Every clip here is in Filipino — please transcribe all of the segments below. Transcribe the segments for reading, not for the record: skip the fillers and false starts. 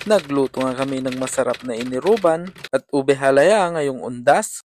Nagluto nga kami ng masarap na iniruban at ube halaya ngayong undas.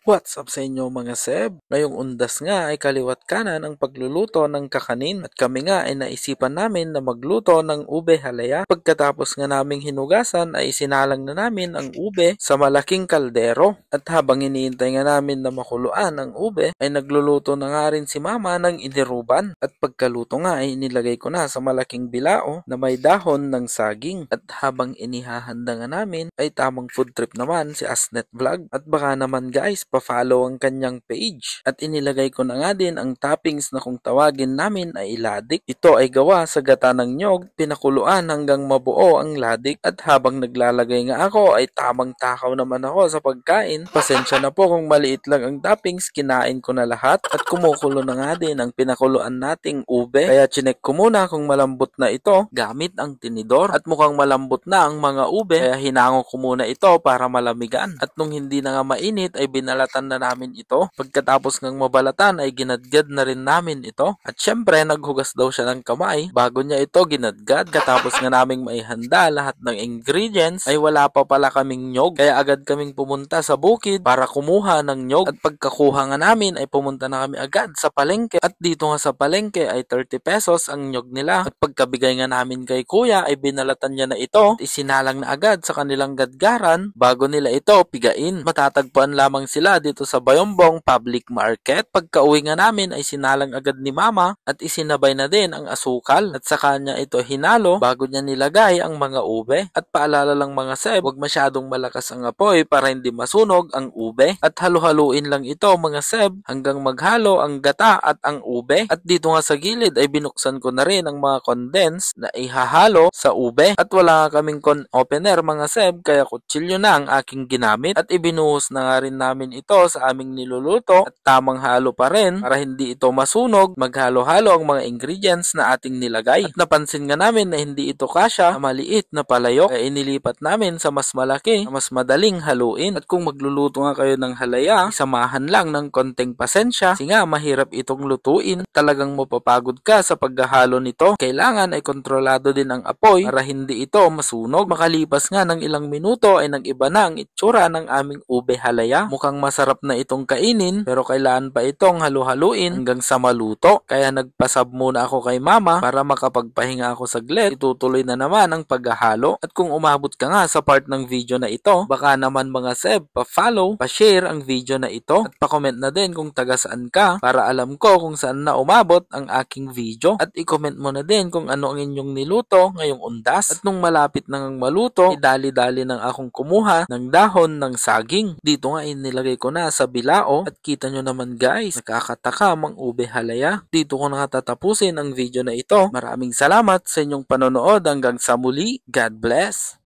What's up sa inyo mga seb? Ngayong undas nga ay kaliwat kanan ang pagluluto ng kakanin at kami nga ay naisipan namin na magluto ng ube halaya. Pagkatapos nga naming hinugasan ay sinalang na namin ang ube sa malaking kaldero at habang iniintay nga namin na makuluan ang ube ay nagluluto na nga rin si mama ng iniruban at pagkaluto nga ay inilagay ko na sa malaking bilao na may dahon ng saging at habang inihahanda nga namin ay tamang food trip naman si Asnet Vlog at baka naman guys pa-follow ang kanyang page at inilagay ko na nga din ang toppings na kung tawagin namin ay ladik. Ito ay gawa sa gata ng nyog, pinakuluan hanggang mabuo ang ladik at habang naglalagay nga ako ay tamang takaw naman ako sa pagkain. Pasensya na po kung maliit lang ang toppings, kinain ko na lahat at kumukulo na nga din ang pinakuluan nating ube. Kaya chinek ko muna kung malambot na ito gamit ang tinidor at mukhang malambot na ang mga ube kaya hinango ko muna ito para malamigan at nung hindi na nga mainit ay binalatan na namin ito. Pagkatapos ng mabalatan ay ginadgad na rin namin ito at syempre naghugas daw siya ng kamay bago niya ito ginadgad. Katapos nga naming maihanda lahat ng ingredients ay wala pa pala kaming nyog kaya agad kaming pumunta sa bukid para kumuha ng nyog at pagkakuha nga namin ay pumunta na kami agad sa palengke at dito nga sa palengke ay 30 pesos ang nyog nila at pagkabigay nga namin kay kuya ay binalatan niya na ito at isinalang na agad sa kanilang gadgaran bago nila ito pigain. Matatagpuan lamang sila dito sa Bayombong Public Market. Pagka-uwi nga namin ay sinalang agad ni mama at isinabay na din ang asukal at sa kanya ito hinalo bago niya nilagay ang mga ube. At paalala lang mga seb, huwag masyadong malakas ang apoy para hindi masunog ang ube at halu-haluin lang ito mga seb hanggang maghalo ang gata at ang ube. At dito nga sa gilid ay binuksan ko na rin ang mga condense na ihahalo sa ube at wala kaming con opener mga seb kaya kutsilyo na ang aking ginamit at ibinuhos na nga rin namin ito sa aming niluluto at tamang halo pa rin para hindi ito masunog. Maghalo-halo ang mga ingredients na ating nilagay at napansin nga namin na hindi ito kasya sa maliit na palayok kaya inilipat namin sa mas malaki na mas madaling haluin. At kung magluluto nga kayo ng halaya, samahan lang ng konting pasensya kasi nga mahirap itong lutuin. Talagang mapapagod ka sa paghahalo nito. Kailangan ay kontrolado din ang apoy para hindi ito masunog. Makalipas nga ng ilang minuto ay nag-iba na ang itsura ng aming ube halaya. Mukhang masarap na itong kainin pero kailangan pa itong halu-haluin hanggang sa maluto. Kaya nagpasab muna ako kay mama para makapagpahinga ako saglit. Itutuloy na naman ang paghahalo. At kung umabot ka nga sa part ng video na ito, baka naman mga seb, pa-follow, pa-share ang video na ito at pa-comment na din kung taga saan ka para alam ko kung saan na umabot ang aking video. At i-comment mo na din kung ano ang inyong niluto ngayong undas. At nung malapit nang maluto, idali-dali ng akong kumuha ng dahon ng saging. Dito nga inilagay ko na sa bilao at kita nyo naman guys, nakakatakam ang ube halaya. Dito ko na tatapusin ang video na ito. Maraming salamat sa inyong panonood hanggang sa muli. God bless!